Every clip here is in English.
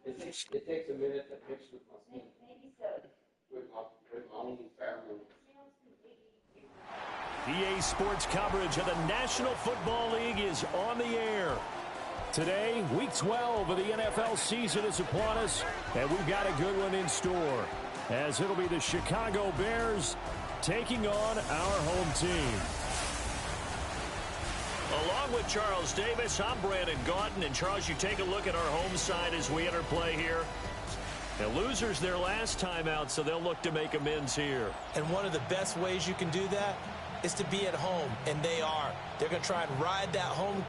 It takes a minute to fix with my skin. Maybe so. With my own family. EA Sports coverage of the National Football League is on the air. Today, Week 12 of the NFL season is upon us, and we've got a good one in store, as it'll be the Chicago Bears taking on our home team. Along with Charles Davis, I'm Brandon Gaudin. And, Charles, you take a look at our home side as we enter play here. The losers their last time out, so they'll look to make amends here. And one of the best ways you can do that is to be at home, and they are. They're going to try and ride that home.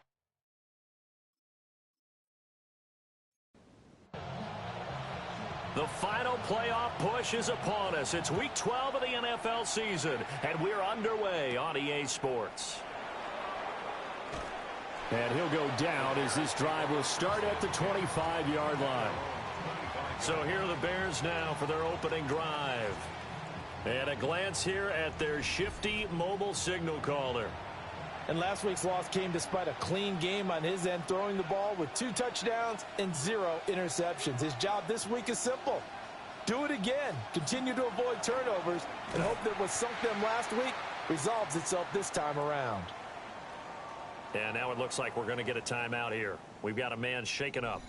The final playoff push is upon us. It's Week 12 of the NFL season, and we're underway on EA Sports. And he'll go down as this drive will start at the 25-yard line. So here are the Bears now for their opening drive. And a glance here at their shifty mobile signal caller. And last week's loss came despite a clean game on his end, throwing the ball with 2 touchdowns and 0 interceptions. His job this week is simple. Do it again. Continue to avoid turnovers and hope that what sunk them last week resolves itself this time around. And now it looks like we're going to get a timeout here. We've got a man shaken up.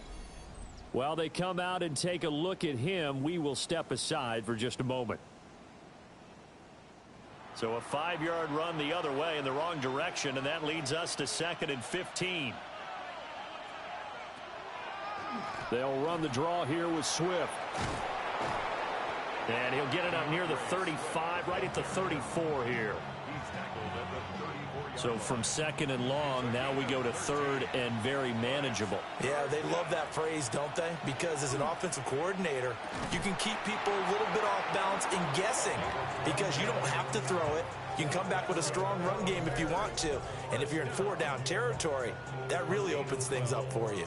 While they come out and take a look at him, we will step aside for just a moment. So a 5-yard run the other way in the wrong direction, and that leads us to 2nd and 15. They'll run the draw here with Swift. And he'll get it up near the 35, right at the 34 here. So from 2nd and long, now we go to 3rd and very manageable. Yeah, they love that phrase, don't they? Because as an offensive coordinator, you can keep people a little bit off balance in guessing because you don't have to throw it. You can come back with a strong run game if you want to. And if you're in 4-down territory, that really opens things up for you.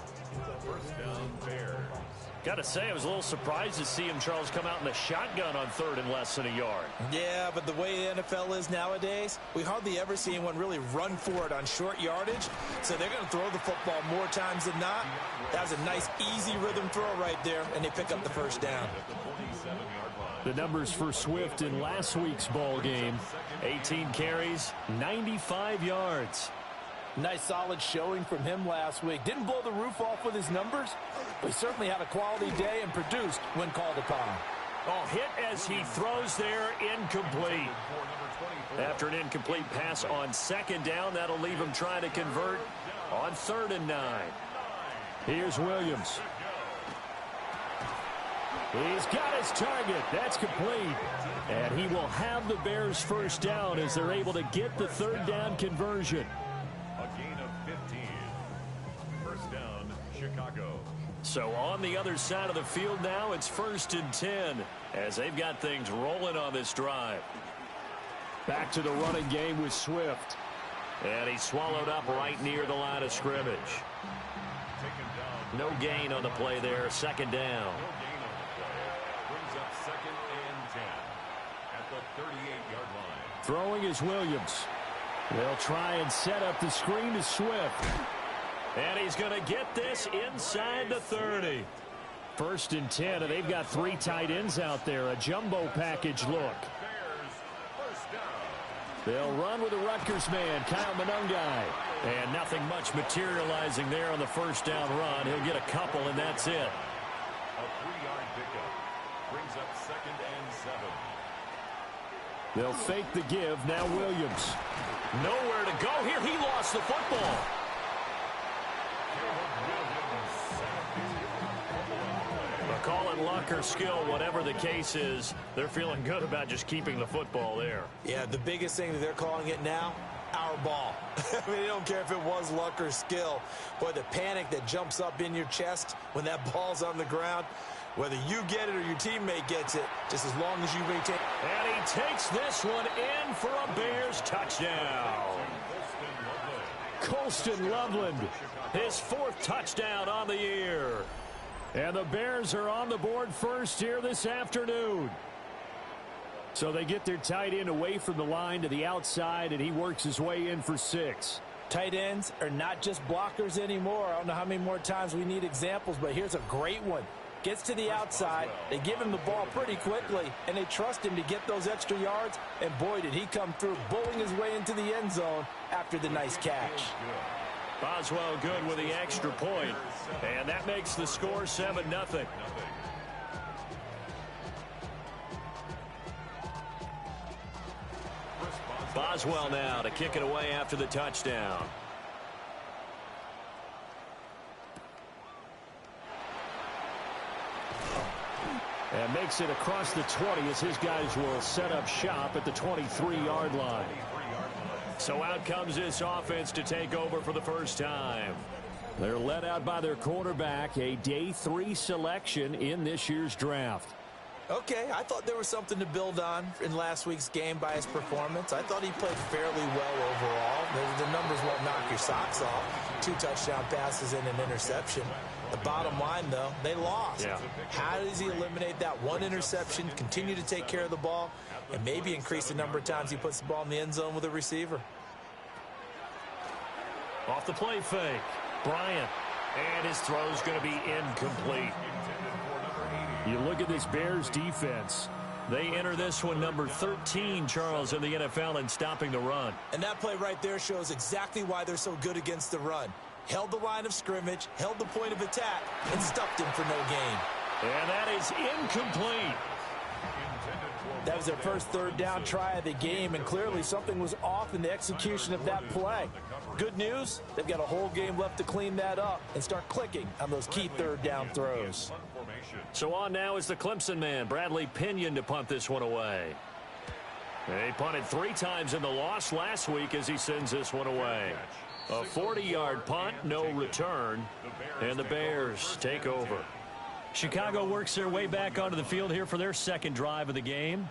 Got to say, I was a little surprised to see him, Charles, come out in the shotgun on 3rd and less than a yard. Yeah, but the way the NFL is nowadays, we hardly ever see anyone really run for it on short yardage. So they're going to throw the football more times than not. That was a nice, easy rhythm throw right there, and they pick up the first down. The numbers for Swift in last week's ball game: 18 carries, 95 yards. Nice solid showing from him last week. Didn't blow the roof off with his numbers, but he certainly had a quality day and produced when called upon. Oh, hit as he throws there, incomplete. After an incomplete pass on 2nd down, that'll leave him trying to convert on 3rd and 9. Here's Williams. He's got his target. That's complete. And he will have the Bears first down as they're able to get the 3rd down conversion. Chicago. So on the other side of the field now, it's 1st and 10 as they've got things rolling on this drive. Back to the running game with Swift. And he's swallowed up right near the line of scrimmage. No gain on the play there, 2nd down. Brings up 2nd and 10 at the 38-yard line. Throwing is Williams. They'll try and set up the screen to Swift. And he's going to get this inside the 30. 1st and 10, and they've got 3 tight ends out there. A jumbo package look. They'll run with the Rutgers man, Kyle Monungai. And nothing much materializing there on the 1st down run. He'll get a couple, and that's it. A 3-yard pickup brings up 2nd and 7. They'll fake the give. Now Williams. Nowhere to go here. He lost the football. Call it luck or skill, whatever the case is, they're feeling good about just keeping the football there. Yeah, the biggest thing that they're calling it now, our ball. I mean, they don't care if it was luck or skill. Boy, the panic that jumps up in your chest when that ball's on the ground, whether you get it or your teammate gets it, just as long as you maintain. And he takes this one in for a Bears touchdown. Colston Loveland, his 4th touchdown on the year. And the Bears are on the board first here this afternoon. So they get their tight end away from the line to the outside, and he works his way in for 6. Tight ends are not just blockers anymore. I don't know how many more times we need examples, but here's a great one. Gets to the outside, they give him the ball pretty quickly, and they trust him to get those extra yards, and boy, did he come through, bowling his way into the end zone after the nice catch. Boswell good with the extra point, and that makes the score 7-0. Boswell now to kick it away after the touchdown. And makes it across the 20 as his guys will set up shop at the 23-yard line. So out comes this offense to take over for the first time. They're led out by their quarterback, a day 3 selection in this year's draft. Okay, I thought there was something to build on in last week's game by his performance. I thought he played fairly well overall. The numbers won't knock your socks off. 2 touchdown passes and an interception. The bottom line, though, they lost. Yeah. How does he eliminate that one interception, continue to take care of the ball, and maybe increase the number of times he puts the ball in the end zone with a receiver? Off the play fake, Bryant. And his throw's going to be incomplete. You look at this Bears defense. They enter this one number 13, Charles, in the NFL in stopping the run. And that play right there shows exactly why they're so good against the run. Held the line of scrimmage, held the point of attack, and stuffed him for no gain. And that is incomplete. That was their first third down try of the game, and clearly something was off in the execution of that play. Good news, they've got a whole game left to clean that up and start clicking on those key third down throws. So on now is the Clemson man, Bradley Pinion, to punt this one away. They punted 3 times in the loss last week as he sends this one away. A 40-yard punt, no return, and the Bears take over. Chicago works their way back onto the field here for their second drive of the game.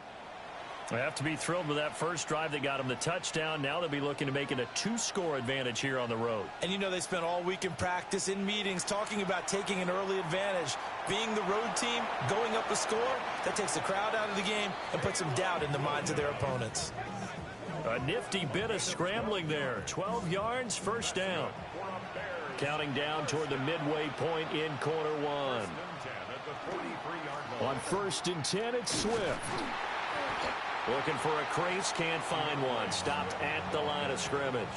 They have to be thrilled with that first drive that got them the touchdown. Now they'll be looking to make it a 2-score advantage here on the road. And you know they spent all week in practice, in meetings, talking about taking an early advantage. Being the road team, going up a score, that takes the crowd out of the game and puts some doubt in the minds of their opponents. A nifty bit of scrambling there. 12 yards, first down. Counting down toward the midway point in quarter 1. On 1st and 10, it's Swift. Looking for a crease, can't find one. Stopped at the line of scrimmage.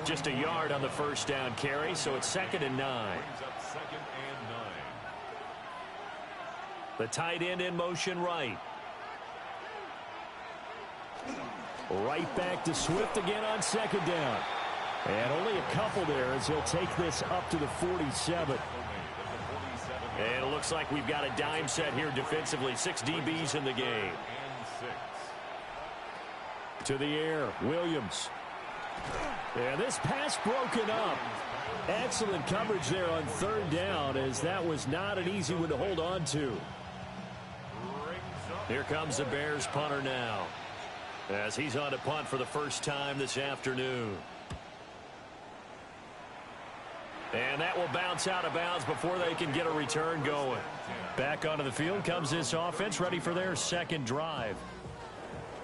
Just a yard on the first down carry, so it's 2nd and 9. The tight end in motion right. Right back to Swift again on 2nd down. And only a couple there as he'll take this up to the 47. And it looks like we've got a dime set here defensively. 6 DBs in the game. To the air, Williams. And this pass broken up. Excellent coverage there on 3rd down, as that was not an easy one to hold on to. Here comes the Bears punter now, as he's on to punt for the first time this afternoon. And that will bounce out of bounds before they can get a return going. Back onto the field comes this offense, ready for their second drive.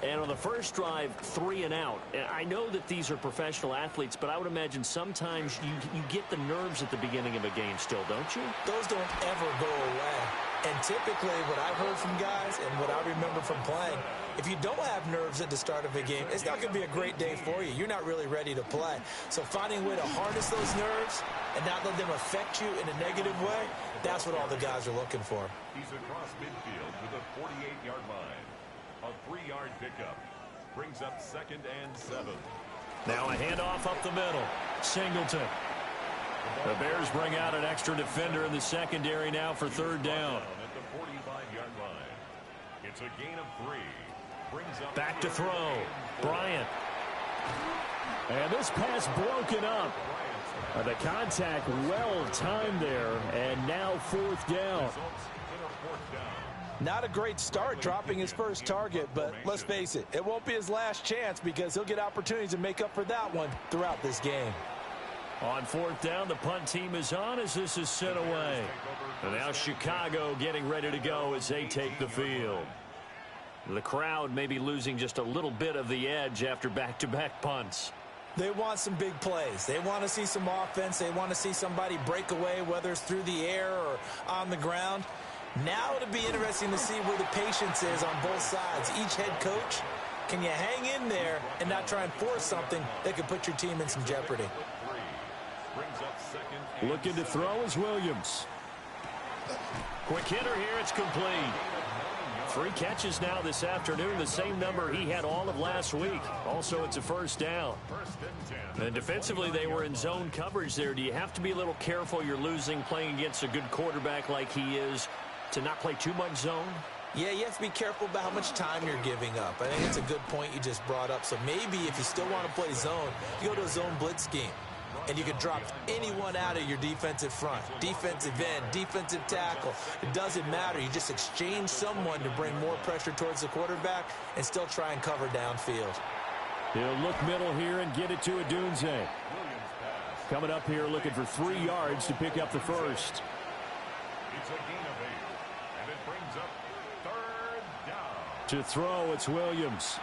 And on the first drive, 3 and out. And I know that these are professional athletes, but I would imagine sometimes you get the nerves at the beginning of a game still, don't you? Those don't ever go away. And typically what I've heard from guys and what I remember from playing, if you don't have nerves at the start of a game, it's not going to be a great day for you. You're not really ready to play. So finding a way to harness those nerves and not let them affect you in a negative way, that's what all the guys are looking for. He's across midfield to the 48-yard line. A 3-yard pickup brings up 2nd and 7. Now a handoff up the middle. Singleton. The Bears bring out an extra defender in the secondary now for 3rd down. At the 45-yard line. It's a gain of 3. Brings up back to throw. Bryant. And this pass broken up. The contact well timed there, and now 4th down. Not a great start dropping his first target, but let's face it, it won't be his last chance because he'll get opportunities to make up for that one throughout this game. On 4th down, the punt team is on as this is sent away. And now Chicago getting ready to go as they take the field. The crowd may be losing just a little bit of the edge after back-to-back punts. They want some big plays. They want to see some offense. They want to see somebody break away, whether it's through the air or on the ground. Now it'll be interesting to see where the patience is on both sides. Each head coach, can you hang in there and not try and force something that could put your team in some jeopardy? Looking to throw is Williams. Quick hitter here. It's complete. 3 catches now this afternoon, the same number he had all of last week. Also, it's a first down. And defensively, they were in zone coverage there. Do you have to be a little careful you're losing playing against a good quarterback like he is to not play too much zone? Yeah, you have to be careful about how much time you're giving up. I think it's a good point you just brought up. So maybe if you still want to play zone, you go to a zone blitz scheme. And you can drop anyone out of your defensive front. Defensive end, defensive tackle. It doesn't matter. You just exchange someone to bring more pressure towards the quarterback and still try and cover downfield. He'll look middle here and get it to Adunze. Coming up here looking for 3 yards to pick up the first. It's a gain of 8, and it brings up 3rd down. To throw, it's Williams.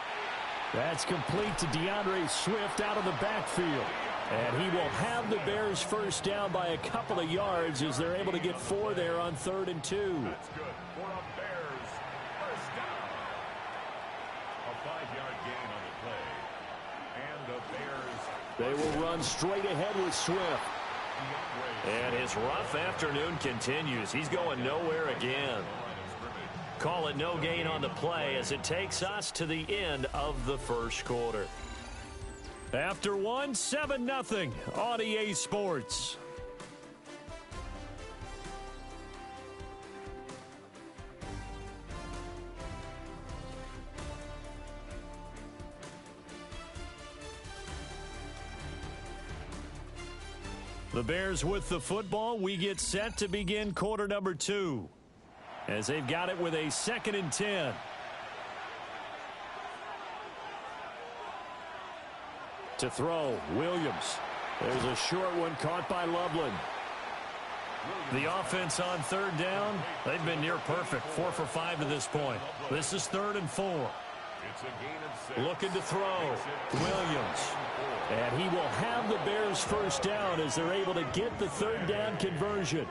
That's complete to DeAndre Swift out of the backfield. And he will have the Bears first down by a couple of yards as they're able to get 4 there on 3rd and 2. That's good for a Bears first down. A 5-yard gain on the play. And the Bears. They will run straight ahead with Swift. And his rough afternoon continues. He's going nowhere again. Call it no gain on the play as it takes us to the end of the first quarter. After 1, 7-0 on EA Sports. The Bears with the football. We get set to begin quarter number 2 as they've got it with a 2nd and 10. To throw, Williams. There's a short one caught by Loveland. The offense on 3rd down, they've been near perfect. 4 for 5 to this point. This is 3rd and 4. It's a gain of 6. Looking to throw, Williams. And he will have the Bears first down as they're able to get the 3rd down conversion.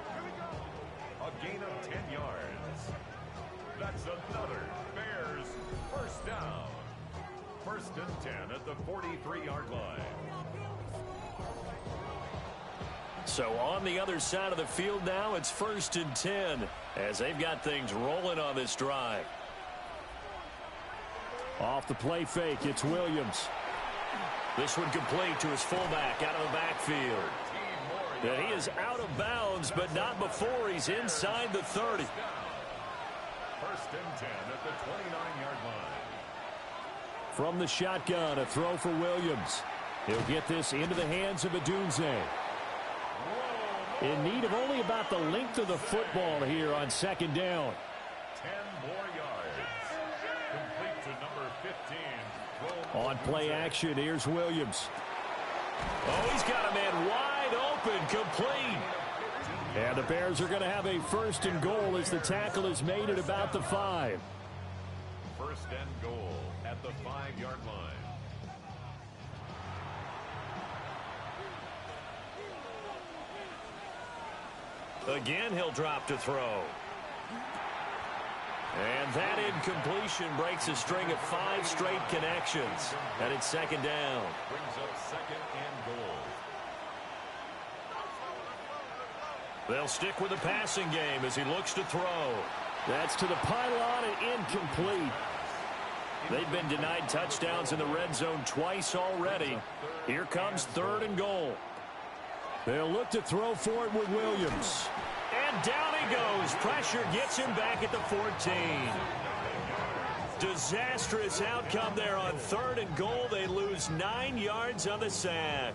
A gain of 10 yards. That's another Bears first down. 1st and 10 at the 43-yard line. So on the other side of the field now, it's 1st and 10 as they've got things rolling on this drive. Off the play fake, it's Williams. This one complete to his fullback out of the backfield. And he is out of bounds, but not before he's inside the 30. 1st and 10 at the 29-yard line. From the shotgun, a throw for Williams. He'll get this into the hands of Adunze. In need of only about the length of the football here on 2nd down. 10 more yards. Complete to number 15. On play action, here's Williams. Oh, he's got a man wide open, complete. And the Bears are going to have a 1st and goal as the tackle is made at about the 5. 1st and goal at the 5-yard line. Again, he'll drop to throw. And that incompletion breaks a string of 5 straight connections. And it's 2nd down. Brings up 2nd and goal. They'll stick with the passing game as he looks to throw. That's to the pylon and incomplete. They've been denied touchdowns in the red zone twice already. Here comes 3rd and goal. They'll look to throw for it with Williams. And down he goes. Pressure gets him back at the 14. Disastrous outcome there on 3rd and goal. They lose 9 yards on the sack.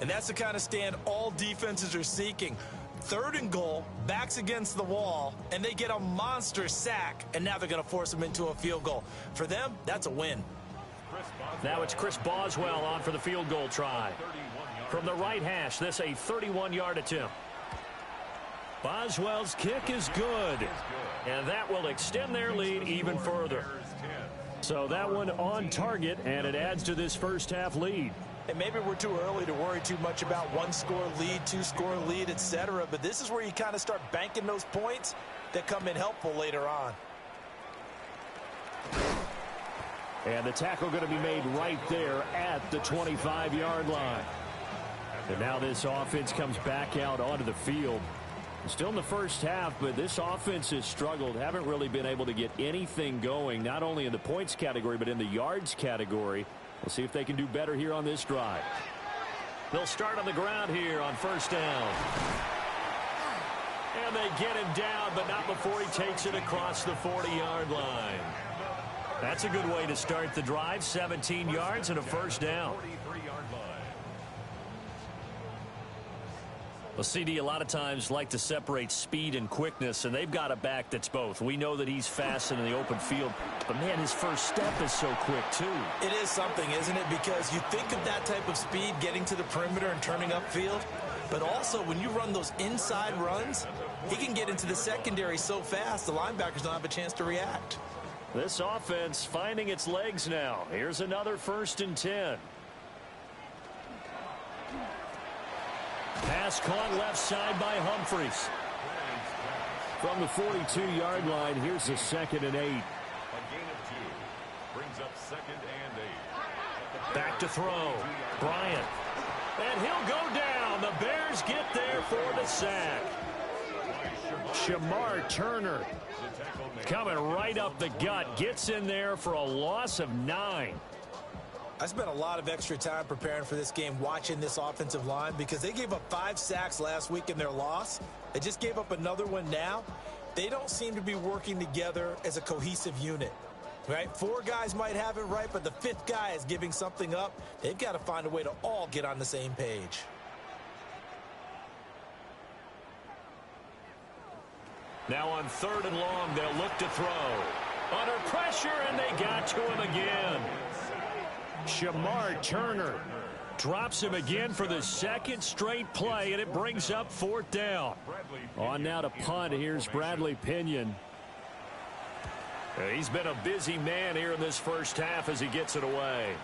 And that's the kind of stand all defenses are seeking. 3rd and goal, backs against the wall, and they get a monster sack, and now they're going to force them into a field goal. For them, that's a win. Now it's Chris Boswell on for the field goal try. From the right hash, this a 31-yard attempt. Boswell's kick is good, and that will extend their lead even further. So that one on target, and it adds to this first half lead. And maybe we're too early to worry too much about one-score lead, two-score lead, etc. But this is where you kind of start banking those points that come in helpful later on. And the tackle going to be made right there at the 25-yard line. And now this offense comes back out onto the field. Still in the first half, but this offense has struggled. Haven't really been able to get anything going, not only in the points category, but in the yards category. We'll see if they can do better here on this drive. They'll start on the ground here on first down. And they get him down, but not before he takes it across the 40-yard line. That's a good way to start the drive. 17 yards and a first down. Well, CD, a lot of times like to separate speed and quickness, and they've got a back that's both. We know that he's fast in the open field, but, man, his first step is so quick, too. It is something, isn't it? Because you think of that type of speed getting to the perimeter and turning upfield, but also when you run those inside runs, he can get into the secondary so fast the linebackers don't have a chance to react. This offense finding its legs now. Here's another 1st and 10. Pass caught left side by Humphries. From the 42-yard line, here's the 2nd and 8. A gain of 2 brings up 2nd and 8. Back to throw. Bryant. And he'll go down. The Bears get there for the sack. Shamar Turner coming right up the gut. Gets in there for a loss of 9. I spent a lot of extra time preparing for this game watching this offensive line because they gave up 5 sacks last week in their loss. They just gave up another one now. They don't seem to be working together as a cohesive unit, right? 4 guys might have it right, but the 5th guy is giving something up. They've got to find a way to all get on the same page. Now on 3rd and long, they'll look to throw. Under pressure, and they got to him again. Shamar Turner drops him again for the 2nd straight play, and it brings up 4th down. On now to punt. Here's Bradley Pinion. He's been a busy man here in this first half as he gets it away.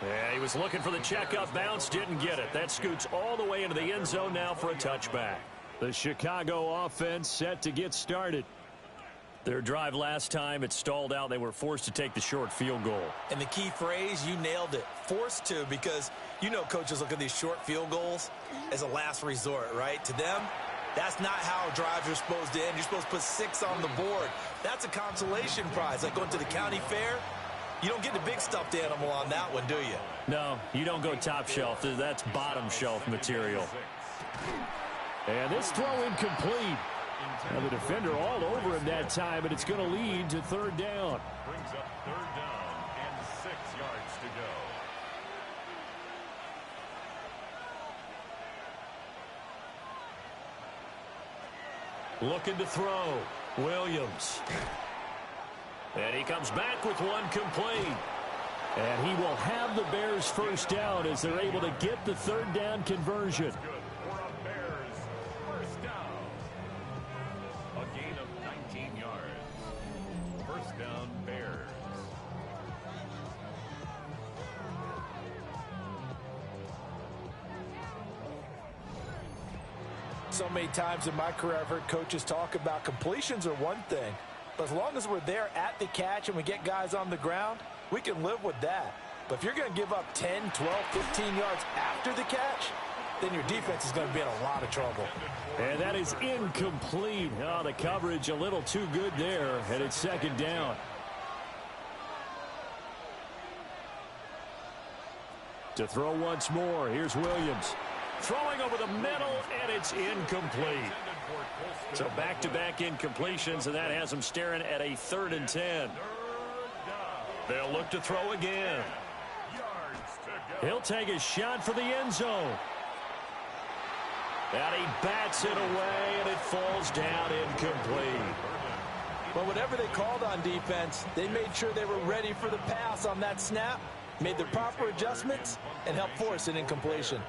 Yeah, he was looking for the checkup bounce, didn't get it. That scoots all the way into the end zone now for a touchback. The Chicago offense set to get started. Their drive last time, it stalled out. They were forced to take the short field goal. And the key phrase, you nailed it, forced to, because you know coaches look at these short field goals as a last resort, right? To them, that's not how drives are supposed to end. You're supposed to put 6 on the board. That's a consolation prize. Like going to the county fair, you don't get the big stuffed animal on that one, do you? No, you don't go top shelf. That's bottom shelf material. And this throw incomplete. And the defender all over him that time, and it's going to lead to 3rd down. Brings up 3rd down and 6 yards to go. Looking to throw. Williams. And he comes back with one complete. And he will have the Bears 1st down as they're able to get the 3rd down conversion. So many times in my career I've heard coaches talk about completions are one thing, but as long as we're there at the catch and we get guys on the ground, we can live with that. But if you're going to give up 10, 12, 15 yards after the catch, then your defense is going to be in a lot of trouble. And that is incomplete. Oh, the coverage a little too good there, and it's 2nd down. To throw once more, here's Williams. Throwing over the middle, and it's incomplete. So back-to-back incompletions, and that has them staring at a 3rd and 10. They'll look to throw again. He'll take a shot for the end zone. And he bats it away, and it falls down incomplete. Well, whatever they called on defense, they made sure they were ready for the pass on that snap, made the proper adjustments, and helped force an incompletion.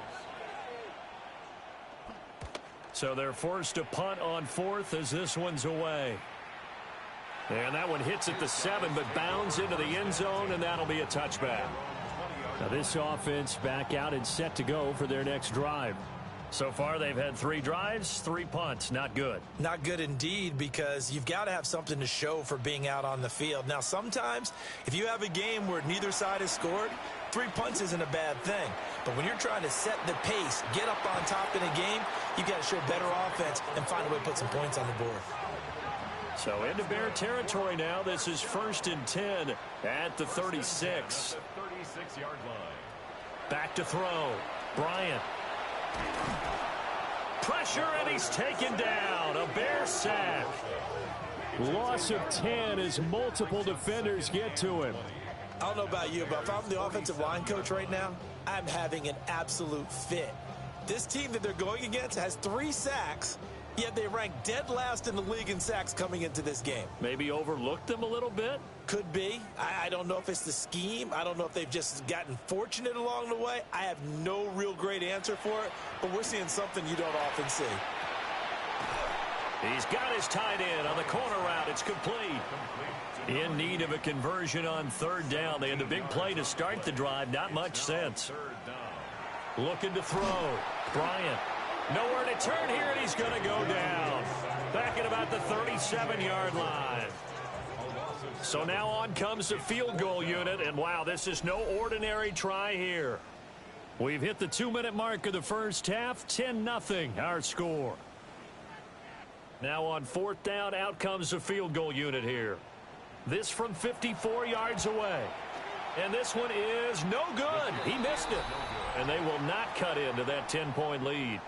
So they're forced to punt on 4th as this one's away. And that one hits at the 7, but bounds into the end zone, and that'll be a touchback. Now this offense back out and set to go for their next drive. So far, they've had 3 drives, 3 punts. Not good. Not good indeed, because you've got to have something to show for being out on the field. Now, sometimes, if you have a game where neither side has scored, 3 punts isn't a bad thing. But when you're trying to set the pace, get up on top in a game, you've got to show better offense and find a way to put some points on the board. So into Bear territory now. This is 1st and 10 at the 36. 36-yard line. Back to throw. Bryant. Pressure, and he's taken down. A Bear sack. Loss of 10 as multiple defenders get to him. I don't know about you, but if I'm the offensive line coach right now, I'm having an absolute fit. This team that they're going against has 3 sacks, yet they rank dead last in the league in sacks coming into this game. Maybe overlooked them a little bit? Could be. I don't know if it's the scheme. I don't know if they've just gotten fortunate along the way. I have no real great answer for it, but we're seeing something you don't often see. He's got his tight end on the corner route. It's complete. In need of a conversion on 3rd down. They had the big play to start the drive. Not much sense. Looking to throw. Bryant. Nowhere to turn here, and he's going to go down. Back at about the 37-yard line. So now on comes the field goal unit, and wow, this is no ordinary try here. We've hit the 2-minute mark of the first half. 10-0 our score. Now on 4th down, out comes the field goal unit here. This from 54 yards away. And this one is no good. He missed it. And they will not cut into that 10-point lead.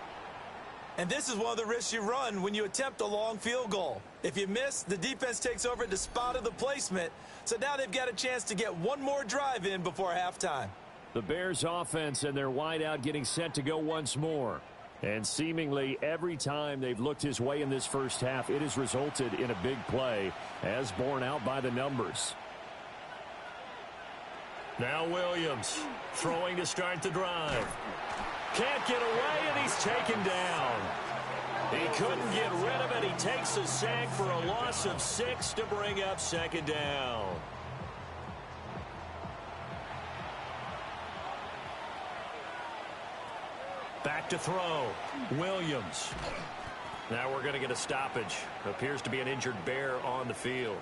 And this is one of the risks you run when you attempt a long field goal. If you miss, the defense takes over at the spot of the placement. So now they've got a chance to get one more drive in before halftime. The Bears offense and their wideout getting set to go once more. And seemingly every time they've looked his way in this first half, it has resulted in a big play, as borne out by the numbers. Now Williams throwing to start the drive. Can't get away, and he's taken down. He couldn't get rid of it. He takes a sack for a loss of 6 to bring up 2nd down. Back to throw. Williams. Now we're going to get a stoppage. Appears to be an injured Bear on the field.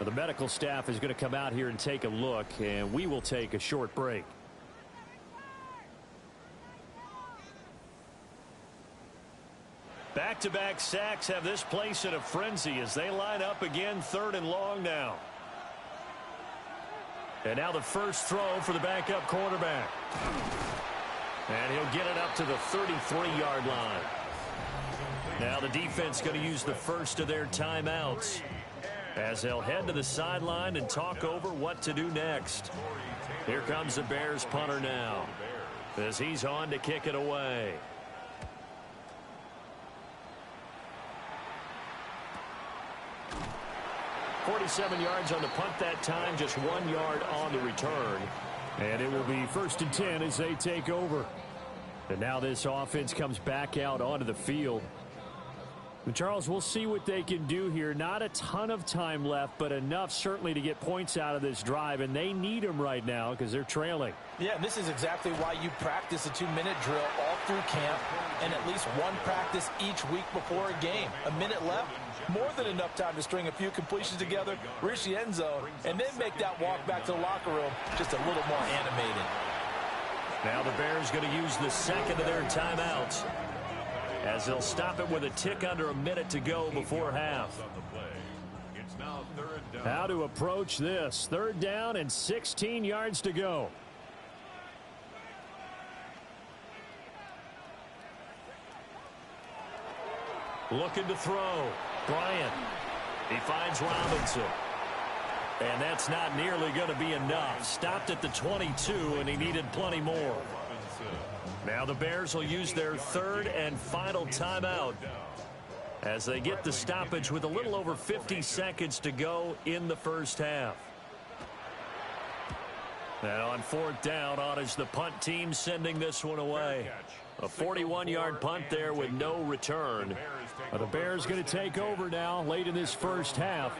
The medical staff is going to come out here and take a look, and we will take a short break. Back-to-back sacks have this place in a frenzy as they line up again, 3rd and long now. And now the first throw for the backup quarterback. And he'll get it up to the 33-yard line. Now the defense going to use the first of their timeouts as they'll head to the sideline and talk over what to do next. Here comes the Bears punter now as he's on to kick it away. .47 yards on the punt that time, just 1 yard on the return. And it will be 1st and 10 as they take over. And now this offense comes back out onto the field. And Charles, we'll see what they can do here. Not a ton of time left, but enough certainly to get points out of this drive. And they need them right now because they're trailing. Yeah, this is exactly why you practice a 2-minute drill all through camp and at least one practice each week before a game. A minute left, more than enough time to string a few completions together, reach the end zone, and then make that walk back to the locker room just a little more animated. Now the Bears going to use the second of their timeouts as they'll stop it with a tick under a minute to go before half. How to approach this. 3rd down and 16 yards to go. Looking to throw. Bryant. He finds Robinson. And that's not nearly going to be enough. Stopped at the 22, and he needed plenty more. Now the Bears will use their 3rd and final timeout as they get the stoppage with a little over 50 seconds to go in the first half. And on 4th down, on is the punt team sending this one away. A 41-yard punt there with no return. The Bears going to take over now late in this first half.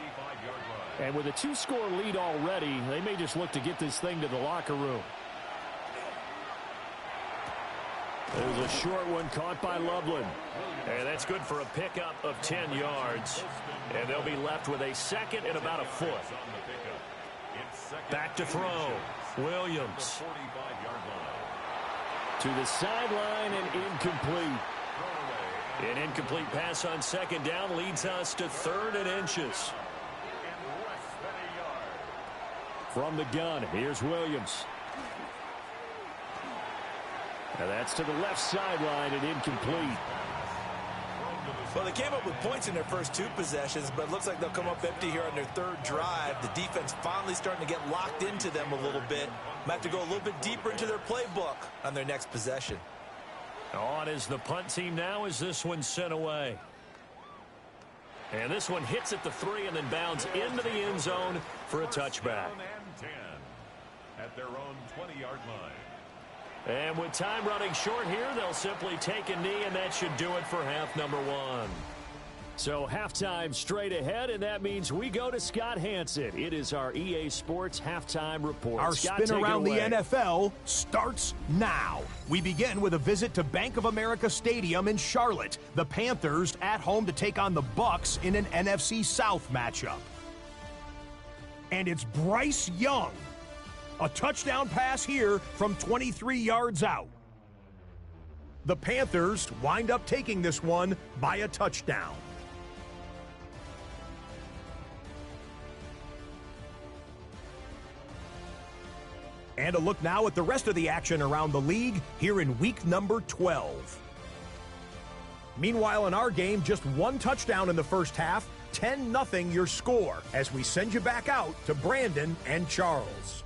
And with a 2-score lead already, they may just look to get this thing to the locker room. There's a short one caught by Loveland. And that's good for a pickup of 10 yards. And they'll be left with a second and about a foot. Back to throw. Williams. To the sideline and incomplete. An incomplete pass on second down leads us to 3rd and inches. From the gun, here's Williams. And that's to the left sideline and incomplete. Well, they came up with points in their first 2 possessions, but it looks like they'll come up empty here on their 3rd drive. The defense finally starting to get locked into them a little bit. Might have to go a little bit deeper into their playbook on their next possession. On is the punt team now as this one's sent away. And this one hits at the 3 and then bounds into the end zone for a touchback. At their own 20-yard line. And with time running short here, they'll simply take a knee, and that should do it for half number 1. So halftime straight ahead, and that means we go to Scott Hansen. It is our EA Sports halftime report. Our Scott, spin around the away. NFL starts now. We begin with a visit to Bank of America Stadium in Charlotte. The Panthers at home to take on the Bucs in an NFC South matchup. And it's Bryce Young. A touchdown pass here from 23 yards out. The Panthers wind up taking this one by a touchdown. And a look now at the rest of the action around the league here in week number 12. Meanwhile, in our game, just 1 touchdown in the first half, 10-0 your score, as we send you back out to Brandon and Charles.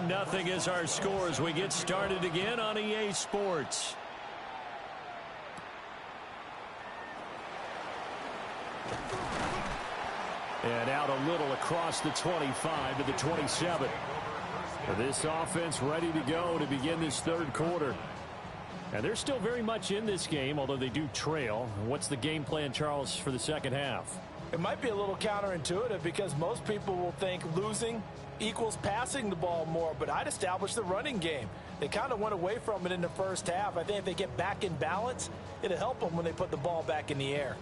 Nothing is our score as we get started again on EA Sports. And out a little across the 25 to the 27. This offense ready to go to begin this 3rd quarter. And they're still very much in this game, although they do trail. What's the game plan, Charles, for the second half? It might be a little counterintuitive because most people will think losing equals passing the ball more, but I'd establish the running game. They kind of went away from it in the first half. I think if they get back in balance, it'll help them when they put the ball back in the air.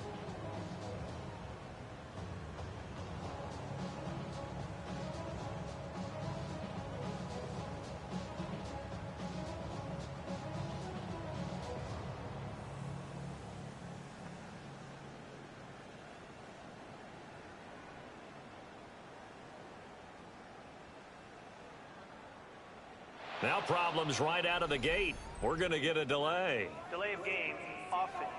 Now problems right out of the gate. We're going to get a delay. Delay of game, offense.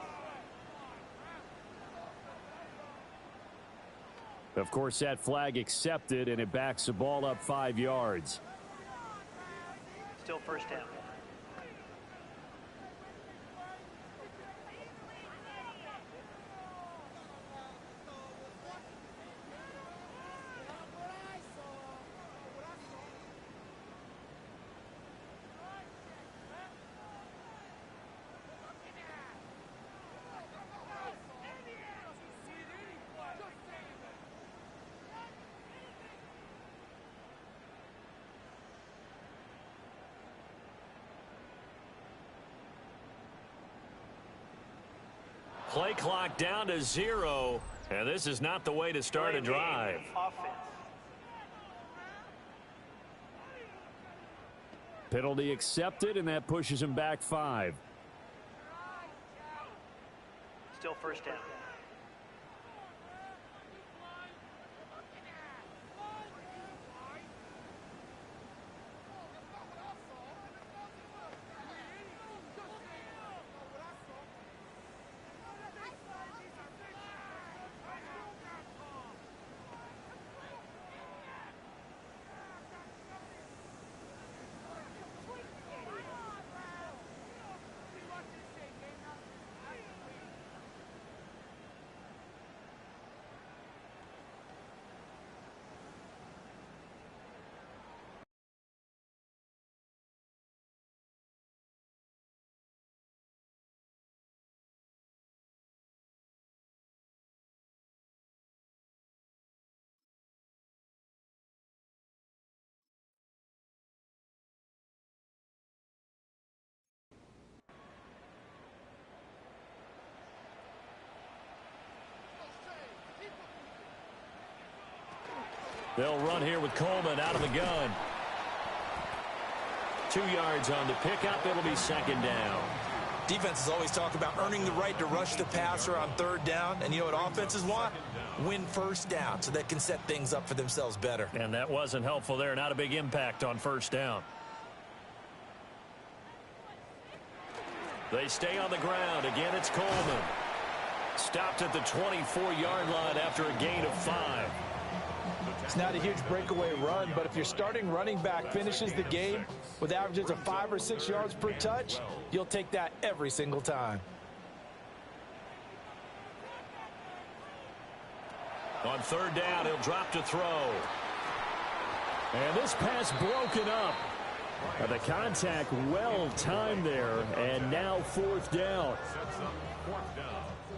Of course, that flag accepted, and it backs the ball up 5 yards. Still first down. Play clock down to 0, and this is not the way to start a drive. Offense. Penalty accepted, and that pushes him back 5. Still first down. They'll run here with Coleman out of the gun. 2 yards on the pickup. It'll be second down. Defenses always talk about earning the right to rush the passer on third down. And you know what offenses want? Win first down so they can set things up for themselves better. And that wasn't helpful there. Not a big impact on first down. They stay on the ground. Again, it's Coleman. Stopped at the 24-yard line after a gain of 5. It's not a huge breakaway run, but if your starting running back finishes the game with averages of 5 or 6 yards per touch, you'll take that every single time. On third down, he'll drop to throw. And this pass broken up. The contact well timed there, and now fourth down.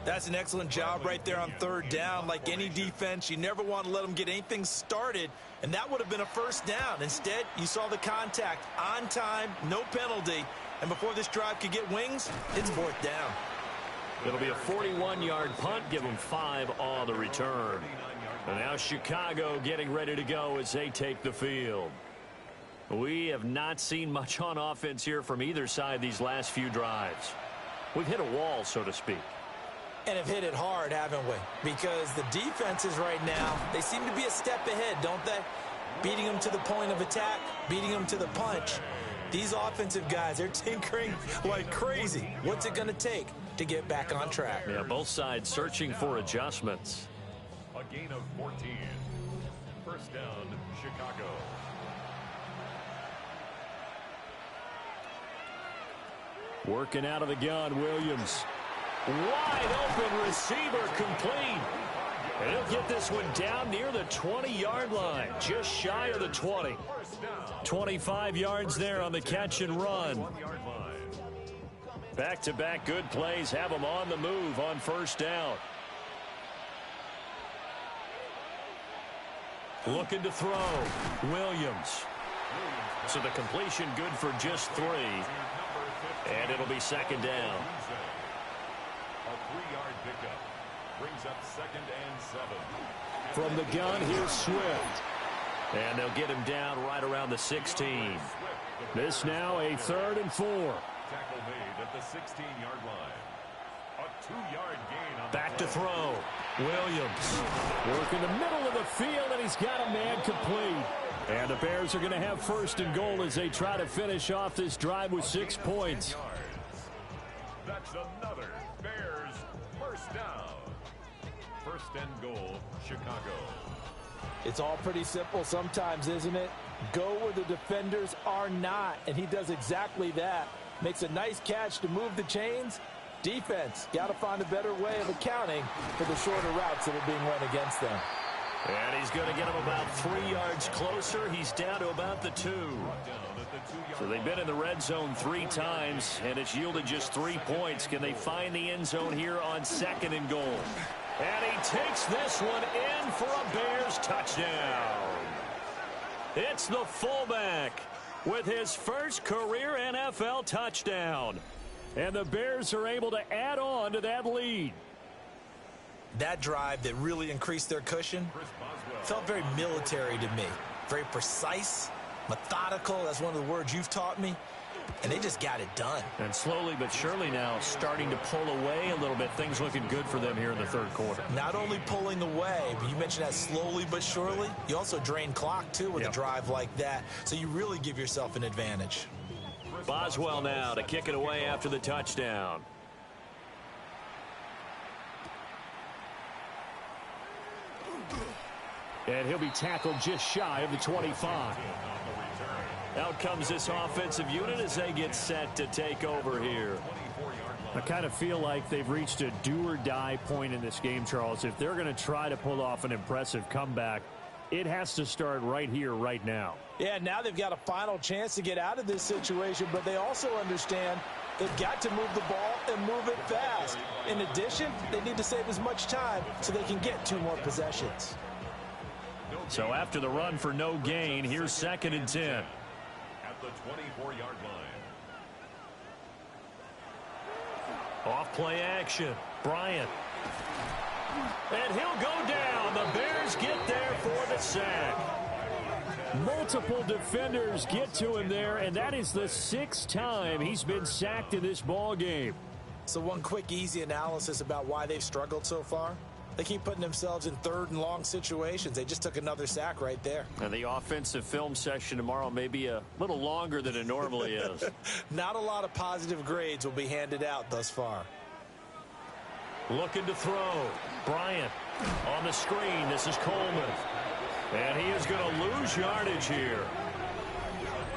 That's an excellent job right there on third down. Like any defense, you never want to let them get anything started, and that would have been a first down. Instead, you saw the contact on time, no penalty, and before this drive could get wings, it's fourth down. It'll be a 41-yard punt, give them 5 on the return. And now Chicago getting ready to go as they take the field. We have not seen much on offense here from either side these last few drives. We've hit a wall, so to speak. And have hit it hard, haven't we? Because the defenses right now, they seem to be a step ahead, don't they? Beating them to the point of attack, beating them to the punch. These offensive guys, they're tinkering like crazy. What's it going to take to get back on track? Yeah, both sides searching for adjustments. A gain of 14. First down, Chicago. Working out of the gun, Williams. Wide open receiver complete. And he'll get this one down near the 20-yard line, just shy of the 20. 25 yards there on the catch and run. Back-to-back good plays have them on the move on first down. Looking to throw. Williams. So the completion good for just 3. And it'll be second down. A 3-yard pickup brings up second and 7. From the gun, here's Swift. And they'll get him down right around the 16. This now a 3rd and 4. Tackle made at the 16-yard line. A 2-yard gain on Back to throw. Williams. Work in the middle of the field, and he's got a man complete. And the Bears are going to have first and goal as they try to finish off this drive with 6 points. That's another Bears first down. First and goal, Chicago. It's all pretty simple sometimes, isn't it? Go where the defenders are not, and he does exactly that. Makes a nice catch to move the chains. Defense, got to find a better way of accounting for the shorter routes that are being run against them. And he's going to get him about 3 yards closer. He's down to about the 2. So they've been in the red zone 3 times, and it's yielded just 3 points. Can they find the end zone here on second and goal? And he takes this one in for a Bears touchdown. It's the fullback with his first career NFL touchdown. And the Bears are able to add on to that lead. That drive that really increased their cushion felt very military to me. Very precise, methodical. That's one of the words you've taught me. And they just got it done. And slowly but surely now starting to pull away a little bit. Things looking good for them here in the third quarter. Not only pulling away, but you mentioned that slowly but surely. You also drain clock, too, with a drive like that. So you really give yourself an advantage. Boswell now to kick it away after the touchdown. And he'll be tackled just shy of the 25. Out comes this offensive unit as they get set to take over here. I kind of feel like they've reached a do-or-die point in this game, Charles. If they're going to try to pull off an impressive comeback, it has to start right here, right now. Yeah, now they've got a final chance to get out of this situation, but they also understand they've got to move the ball and move it fast. In addition, they need to save as much time so they can get 2 more possessions. So after the run for no gain, here's second and 10. At the 24-yard line. Off play action. Bryant. And he'll go down. The Bears get there for the sack. Multiple defenders get to him there, and that is the 6th time he's been sacked in this ball game. So one quick, easy analysis about why they've struggled so far. They keep putting themselves in 3rd and long situations. They just took another sack right there. And the offensive film session tomorrow may be a little longer than it normally is. Not a lot of positive grades will be handed out thus far. Looking to throw. Bryant on the screen. This is Coleman. And he is going to lose yardage here.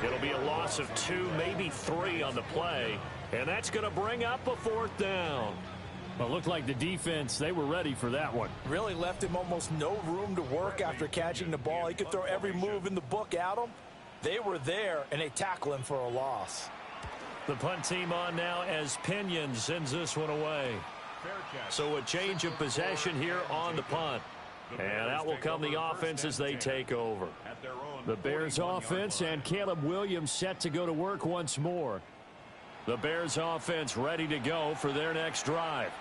It'll be a loss of 2, maybe 3 on the play. And that's going to bring up a 4th down. Well, it looked like the defense, they were ready for that one. Really left him almost no room to work after catching the ball. He could throw every move in the book at him. They were there, and they tackle him for a loss. The punt team on now as Pinion sends this one away. So a change of possession here on the punt. And out will come the offense as they take over. The Bears offense and Caleb Williams set to go to work once more. The Bears offense ready to go for their next drive.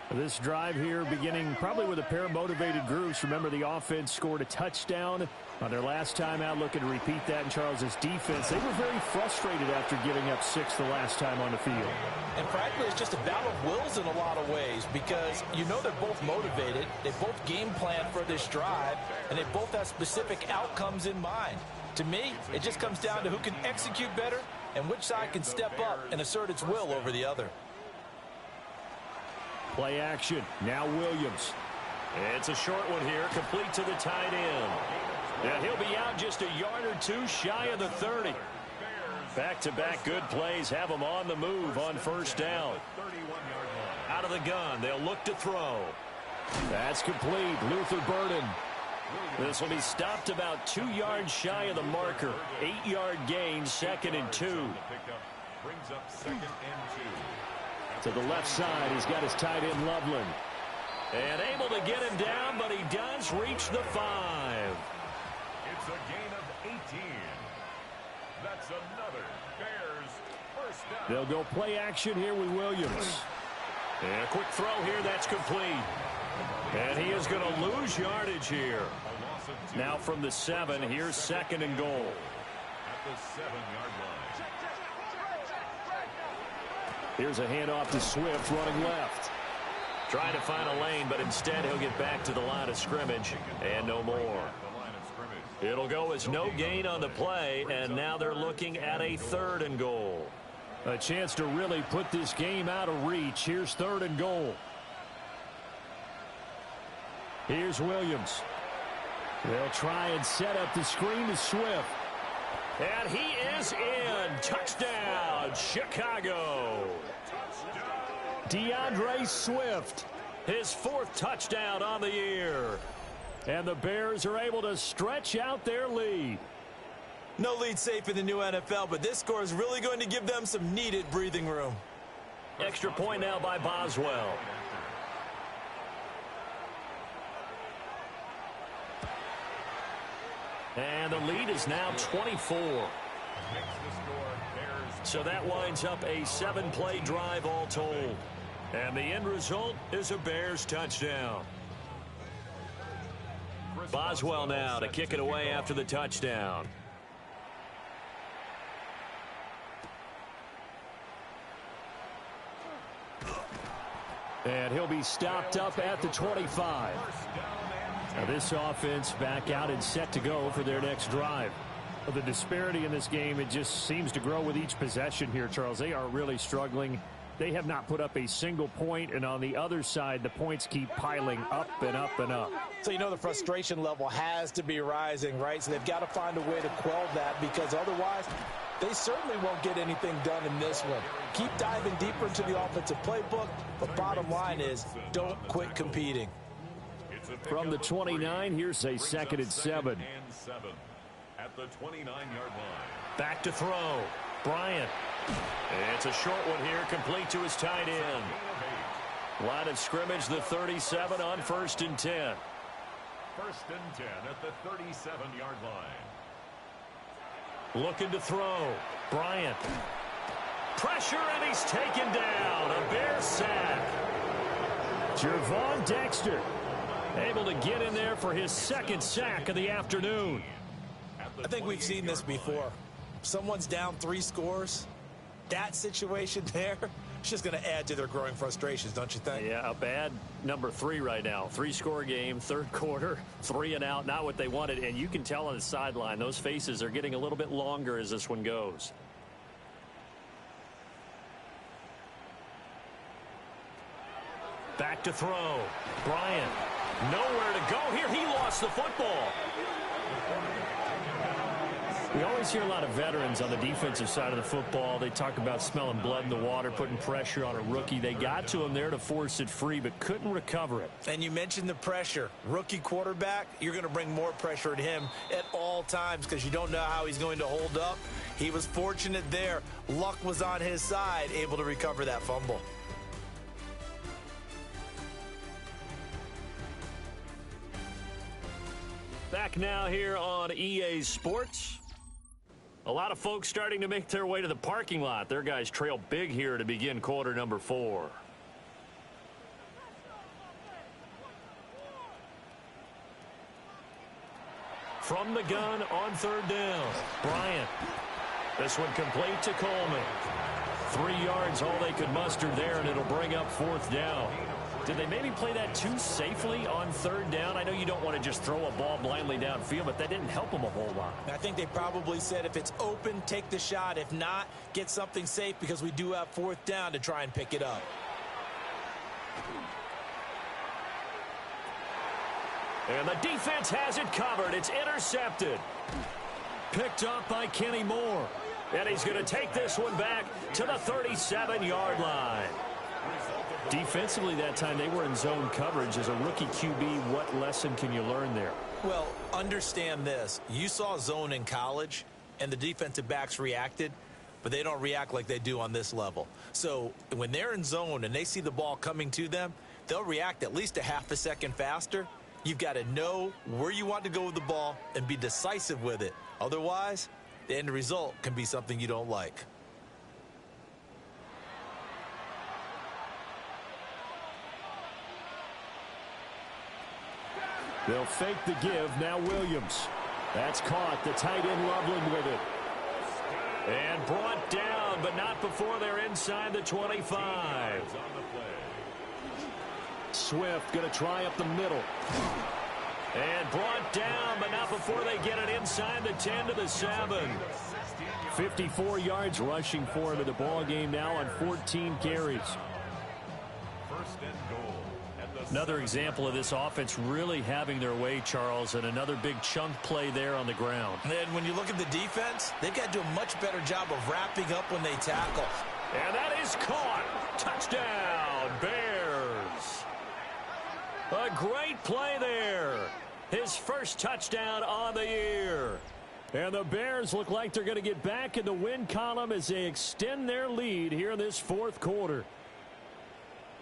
This drive here beginning probably with a pair of motivated groups. Remember, the offense scored a touchdown on their last time out, looking to repeat that in Charles's defense. They were very frustrated after giving up 6 the last time on the field. And frankly, it's just a battle of wills in a lot of ways because you know they're both motivated. They both game plan for this drive, and they both have specific outcomes in mind. To me, it just comes down to who can execute better and which side can step up and assert its will over the other. Play action. Now Williams. It's a short one here, complete to the tight end. And he'll be out just a yard or 2 shy of the 30. Back-to-back good plays have him on the move on 1st down. Out of the gun, they'll look to throw. That's complete. Luther Burden. This will be stopped about 2 yards shy of the marker. 8-yard gain, 2nd and 2. Brings up 2nd and 2. To the left side, he's got his tight end Loveland. And able to get him down, but he does reach the 5. It's a gain of 18. That's another Bears 1st down. They'll go play action here with Williams. And a quick throw here, that's complete. And he is going to lose yardage here. Now from the 7, here's 2nd and goal. At the 7-yard line. Here's a handoff to Swift running left. Trying to find a lane, but instead he'll get back to the line of scrimmage and no more. It'll go as no gain on the play, and now they're looking at a 3rd and goal. A chance to really put this game out of reach. Here's 3rd and goal. Here's Williams. They'll try and set up the screen to Swift. And he is in. Touchdown, Chicago. DeAndre Swift. His 4th touchdown on the year. And the Bears are able to stretch out their lead. No lead safe in the new NFL, but this score is really going to give them some needed breathing room. Extra point now by Boswell. And the lead is now 24. So that winds up a 7-play drive all told. And the end result is a Bears touchdown. Boswell now to kick it away after the touchdown. And he'll be stopped up at the 25. Now this offense back out and set to go for their next drive. Well, the disparity in this game, it just seems to grow with each possession here, Charles. They are really struggling. They have not put up a single point, and on the other side, the points keep piling up and up and up. So you know the frustration level has to be rising, right? So they've got to find a way to quell that, because otherwise they certainly won't get anything done in this one. Keep diving deeper into the offensive playbook, but bottom line is don't quit competing. From the 29, here's a 2nd and 7. At the 29-yard line. Back to throw. Bryant. It's a short one here, complete to his tight end. Line of scrimmage, the 37 on 1st and 10. 1st and 10 at the 37-yard line. Looking to throw. Bryant. Pressure, and he's taken down. A Bears sack. Jervon Dexter able to get in there for his 2nd sack of the afternoon. I think we've seen this before. Someone's down 3 scores. That situation there, it's just going to add to their growing frustrations, don't you think? Yeah, a bad number 3 right now. 3-score game, third quarter, 3 and out, not what they wanted. And you can tell on the sideline, those faces are getting a little bit longer as this one goes. Back to throw. Bryant, nowhere to go here. He lost the football. We always hear a lot of veterans on the defensive side of the football. They talk about smelling blood in the water, putting pressure on a rookie. They got to him there to force it free, but couldn't recover it. And you mentioned the pressure. Rookie quarterback, you're going to bring more pressure at him at all times because you don't know how he's going to hold up. He was fortunate there. Luck was on his side, able to recover that fumble. Back now here on EA Sports. A lot of folks starting to make their way to the parking lot. Their guys trail big here to begin quarter number 4. From the gun on third down. Bryant. This one complete to Coleman. 3 yards, all they could muster there, and it'll bring up fourth down. Did they maybe play that too safely on third down? I know you don't want to just throw a ball blindly downfield, but that didn't help them a whole lot. I think they probably said if it's open, take the shot. If not, get something safe because we do have fourth down to try and pick it up. And the defense has it covered. It's intercepted. Picked up by Kenny Moore. And he's going to take this one back to the 37-yard line. Defensively that time, they were in zone coverage. As a rookie QB, what lesson can you learn there? Well, understand this. You saw zone in college, and the defensive backs reacted, but they don't react like they do on this level. So when they're in zone and they see the ball coming to them, they'll react at least a half a second faster. You've got to know where you want to go with the ball and be decisive with it. Otherwise, the end result can be something you don't like. They'll fake the give. Now Williams. That's caught. The tight end Loveland with it. And brought down, but not before they're inside the 25. Swift going to try up the middle. And brought down, but not before they get it inside the 10 to the 7. 54 yards rushing for him in the ball game now on 14 carries. First and goal. Another example of this offense really having their way, Charles, and another big chunk play there on the ground. And when you look at the defense, they've got to do a much better job of wrapping up when they tackle. And that is caught. Touchdown, Bears. A great play there. His first touchdown on the year. And the Bears look like they're going to get back in the win column as they extend their lead here in this fourth quarter.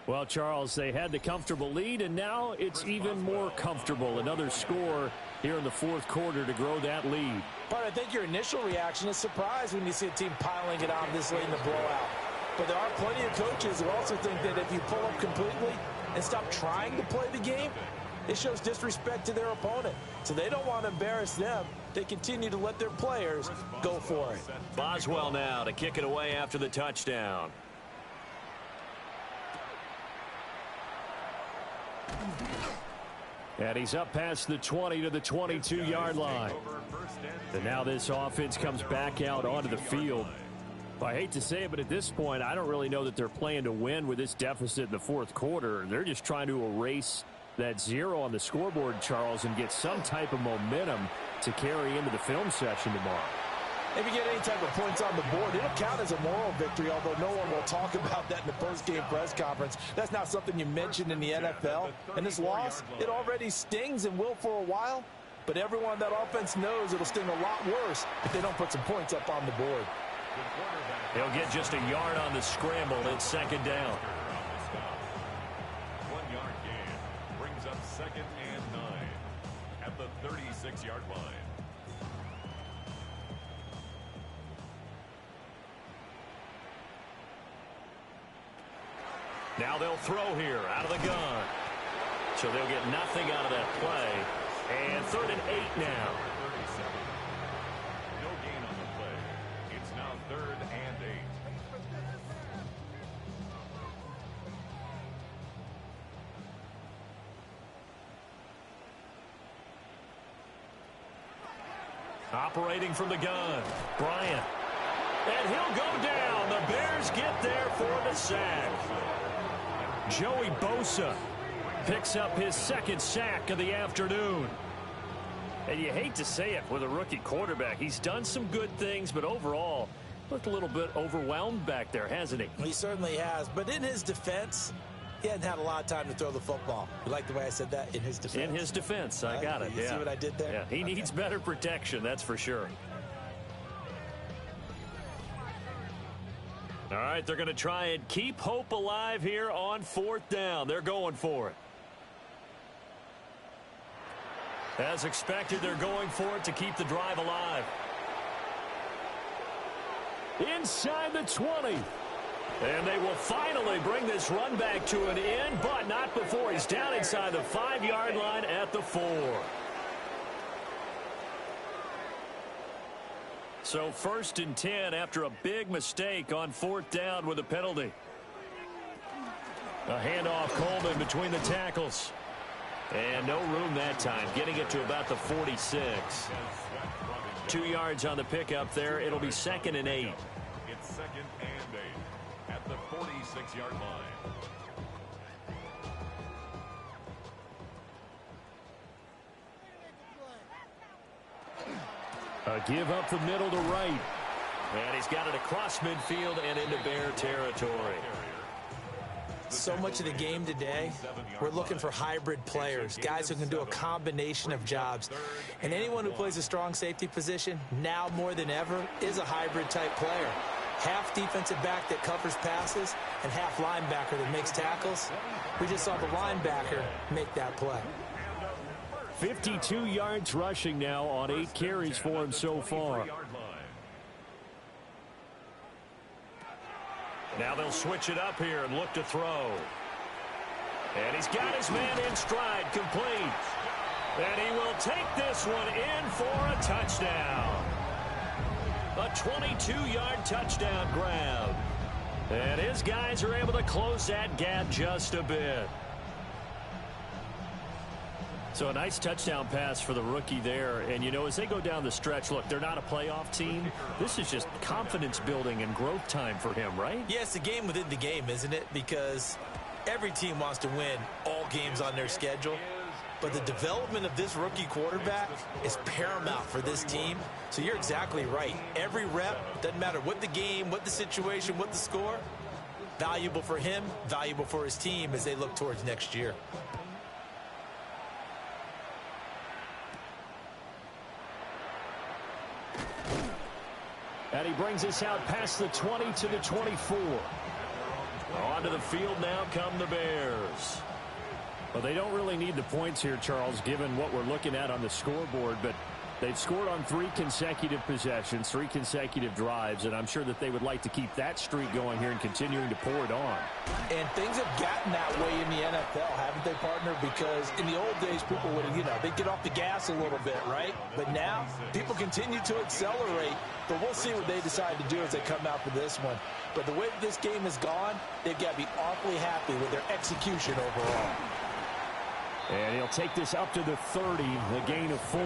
Well, Charles, they had the comfortable lead, and now it's even more comfortable. Another score here in the fourth quarter to grow that lead. But I think your initial reaction is surprise when you see a team piling it on this late in the blowout. But there are plenty of coaches who also think that if you pull up completely and stop trying to play the game, it shows disrespect to their opponent. So they don't want to embarrass them. They continue to let their players go for it. Boswell now to kick it away after the touchdown. And he's up past the 20 to the 22-yard line. And now this offense comes back out onto the field. I hate to say it, but at this point, I don't really know that they're playing to win with this deficit in the fourth quarter. They're just trying to erase that 0 on the scoreboard, Charles, and get some type of momentum to carry into the film session tomorrow. If you get any type of points on the board, it'll count as a moral victory, although no one will talk about that in the post-game press conference. That's not something you mentioned in the NFL. And this loss, it already stings and will for a while, but everyone on that offense knows it'll sting a lot worse if they don't put some points up on the board. He'll get just a yard on the scramble. It's second down. 1 yard gain brings up second and 9 at the 36-yard line. Now they'll throw here out of the gun. So they'll get nothing out of that play. And 3rd and 8 now. Operating from the gun, Bryant. And he'll go down. The Bears get there for the sack. Joey Bosa picks up his second sack of the afternoon. And you hate to say it with a rookie quarterback. He's done some good things, but overall, looked a little bit overwhelmed back there, hasn't he? He certainly has. But in his defense, he hadn't had a lot of time to throw the football. You like the way I said that? In his defense? In his defense. I got it. You see what I did there? Yeah, he needs better protection, that's for sure. All right, they're going to try and keep hope alive here on 4th down. They're going for it. As expected, they're going for it to keep the drive alive. Inside the 20. And they will finally bring this run back to an end, but not before he's down inside the 5-yard line at the 4. So 1st and 10 after a big mistake on 4th down with a penalty. A handoff, Coleman between the tackles. And no room that time, getting it to about the 46. 2 yards on the pickup there. It'll be 2nd and 8. It's 2nd and 8 at the 46-yard line. A give up the middle to right. And he's got it across midfield and into Bear territory. So much of the game today, we're looking for hybrid players, guys who can do a combination of jobs. And anyone who plays a strong safety position, now more than ever, is a hybrid type player. Half defensive back that covers passes and half linebacker that makes tackles. We just saw the linebacker make that play. 52 yards rushing now on 8 carries for him so far. Now they'll switch it up here and look to throw. And he's got his man in stride, complete. And he will take this one in for a touchdown. A 22-yard touchdown grab. And his guys are able to close that gap just a bit. So a nice touchdown pass for the rookie there. And, you know, as they go down the stretch, look, they're not a playoff team. This is just confidence building and growth time for him, right? Yeah, it's a game within the game, isn't it? Because every team wants to win all games on their schedule. But the development of this rookie quarterback is paramount for this team. So you're exactly right. Every rep, doesn't matter what the game, what the situation, what the score, valuable for him, valuable for his team as they look towards next year. And he brings us out past the 20 to the 24. Onto the field now come the Bears. Well, they don't really need the points here, Charles, given what we're looking at on the scoreboard, but they've scored on 3 consecutive possessions, 3 consecutive drives, and I'm sure that they would like to keep that streak going here and continuing to pour it on. And things have gotten that way in the NFL, haven't they, partner? Because in the old days, people would, they'd get off the gas a little bit, right? But now, people continue to accelerate, but we'll see what they decide to do as they come out for this one. But the way this game has gone, they've got to be awfully happy with their execution overall. And he'll take this up to the 30, the gain of 4.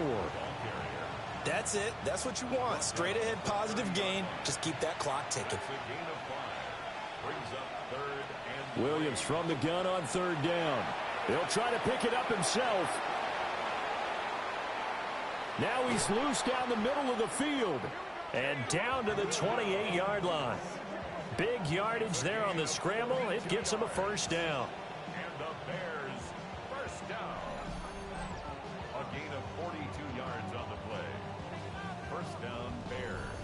That's it. That's what you want. Straight ahead positive gain. Just keep that clock ticking. Williams from the gun on 3rd down. He'll try to pick it up himself. Now he's loose down the middle of the field. And down to the 28-yard line. Big yardage there on the scramble. It gets him a 1st down. And the Bears, 1st down. A gain of 42 yards on the play. 1st down, Bears.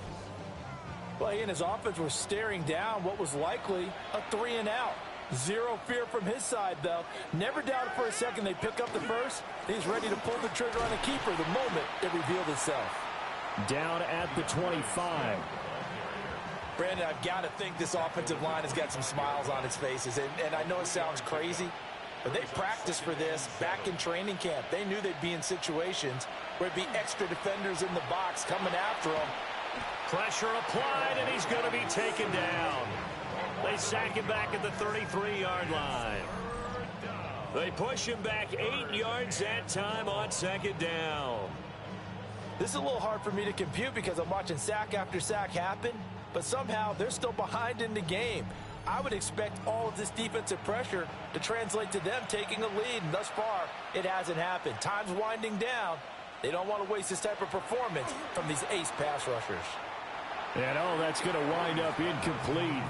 Well, he and his offense were staring down what was likely a 3-and-out. Zero fear from his side, though. Never doubted for a second they pick up the first. He's ready to pull the trigger on a keeper the moment it revealed itself. Down at the 25. Brandon, I've got to think this offensive line has got some smiles on its faces. And I know it sounds crazy, but they practiced for this back in training camp. They knew they'd be in situations where it'd be extra defenders in the box coming after them. Pressure applied, and he's going to be taken down. They sack him back at the 33-yard line. They push him back 8 yards that time on 2nd down. This is a little hard for me to compute because I'm watching sack after sack happen, but somehow they're still behind in the game. I would expect all of this defensive pressure to translate to them taking a lead, and thus far, it hasn't happened. Time's winding down. They don't want to waste this type of performance from these ace pass rushers. And that's going to wind up incomplete.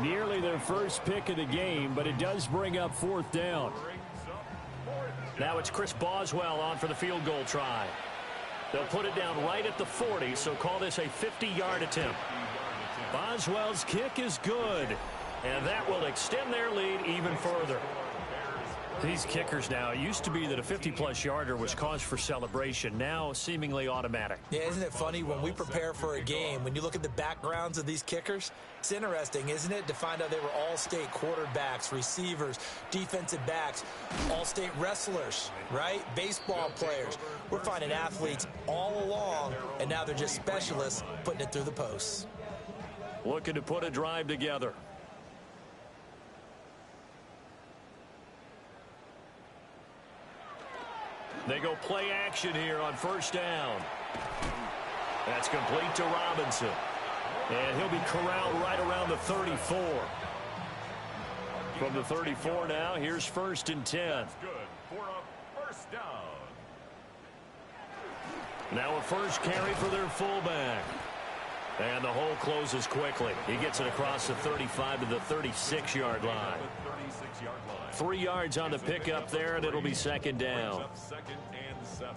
Nearly their first pick of the game, but it does bring up 4th down. Now it's Chris Boswell on for the field goal try. They'll put it down right at the 40, so call this a 50-yard attempt. Boswell's kick is good, and that will extend their lead even further. These kickers now, it used to be that a 50-plus yarder was cause for celebration, now seemingly automatic. Yeah, isn't it funny when we prepare for a game, when you look at the backgrounds of these kickers, it's interesting, isn't it, to find out they were all-state quarterbacks, receivers, defensive backs, all-state wrestlers, right? Baseball players. We're finding athletes all along, and now they're just specialists putting it through the posts. Looking to put a drive together. They go play action here on 1st down. That's complete to Robinson. And he'll be corralled right around the 34. From the 34 now, here's 1st and 10. That's good for a 1st down. Now a first carry for their fullback. And the hole closes quickly. He gets it across the 35 to the 36-yard line. 3 yards on the pickup there, and it'll be 2nd down. 2nd and 7.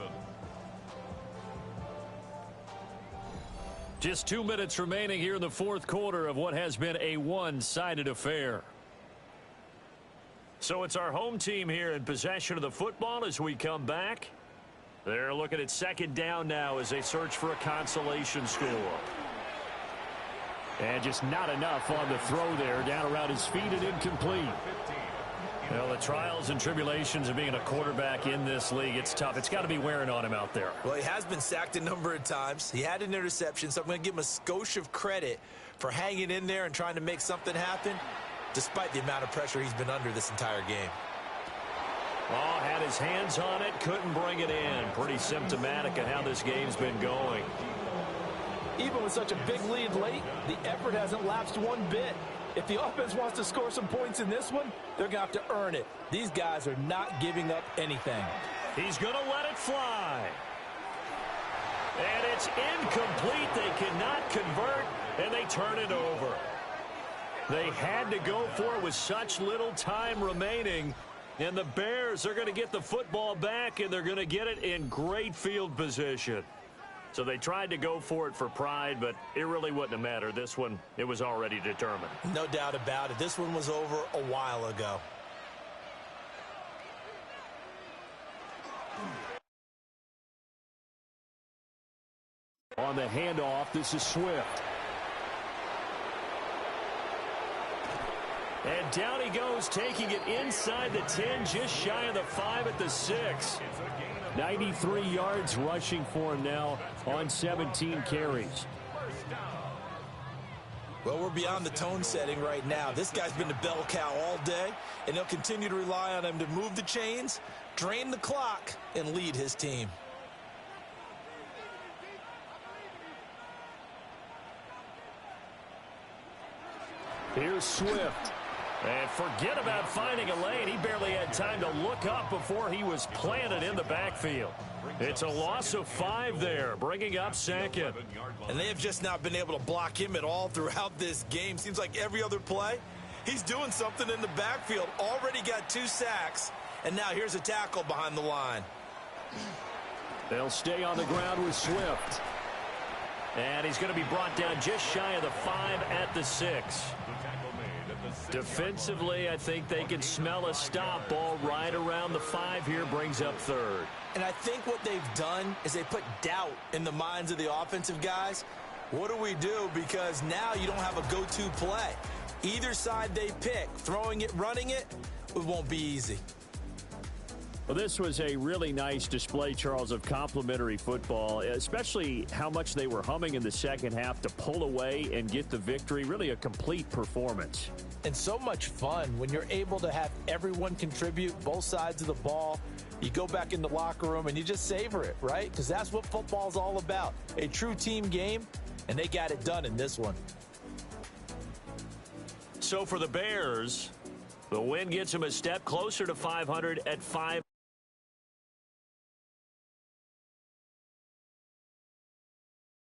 Just 2 minutes remaining here in the 4th quarter of what has been a one-sided affair. So it's our home team here in possession of the football as we come back. They're looking at 2nd down now as they search for a consolation score. And just not enough on the throw there, down around his feet and incomplete. Well, the trials and tribulations of being a quarterback in this league, it's tough. It's got to be wearing on him out there. Well, he has been sacked a number of times. He had an interception, so I'm going to give him a skosh of credit for hanging in there and trying to make something happen, despite the amount of pressure he's been under this entire game. Oh, had his hands on it, couldn't bring it in. Pretty symptomatic of how this game's been going. Even with such a big lead late, the effort hasn't lapsed one bit. If the offense wants to score some points in this one, they're going to have to earn it. These guys are not giving up anything. He's going to let it fly. And it's incomplete. They cannot convert, and they turn it over. They had to go for it with such little time remaining. And the Bears are going to get the football back, and they're going to get it in great field position. So they tried to go for it for pride, but it really wouldn't have mattered. This one, it was already determined. No doubt about it. This one was over a while ago. On the handoff, this is Swift. And down he goes, taking it inside the 10, just shy of the 5 at the 6. 93 yards rushing for him now on 17 carries. Well, we're beyond the tone setting right now. This guy's been the bell cow all day, and they'll continue to rely on him to move the chains, drain the clock, and lead his team. Here's Swift. And forget about finding a lane. He barely had time to look up before he was planted in the backfield. It's a loss of 5 there, bringing up 2nd. And they have just not been able to block him at all throughout this game. Seems like every other play, he's doing something in the backfield. Already got 2 sacks, and now here's a tackle behind the line. They'll stay on the ground with Swift. And he's going to be brought down just shy of the 5 at the 6. Defensively, I think they can smell a stop ball right around the 5 here, brings up 3rd. And I think what they've done is they put doubt in the minds of the offensive guys. What do we do? Because now you don't have a go-to play. Either side they pick, throwing it, running it, it won't be easy. Well, this was a really nice display, Charles, of complimentary football, especially how much they were humming in the second half to pull away and get the victory. Really a complete performance. And so much fun when you're able to have everyone contribute both sides of the ball. You go back in the locker room and you just savor it, right? Because that's what football's all about. A true team game, and they got it done in this one. So for the Bears, the win gets them a step closer to 500 at 5.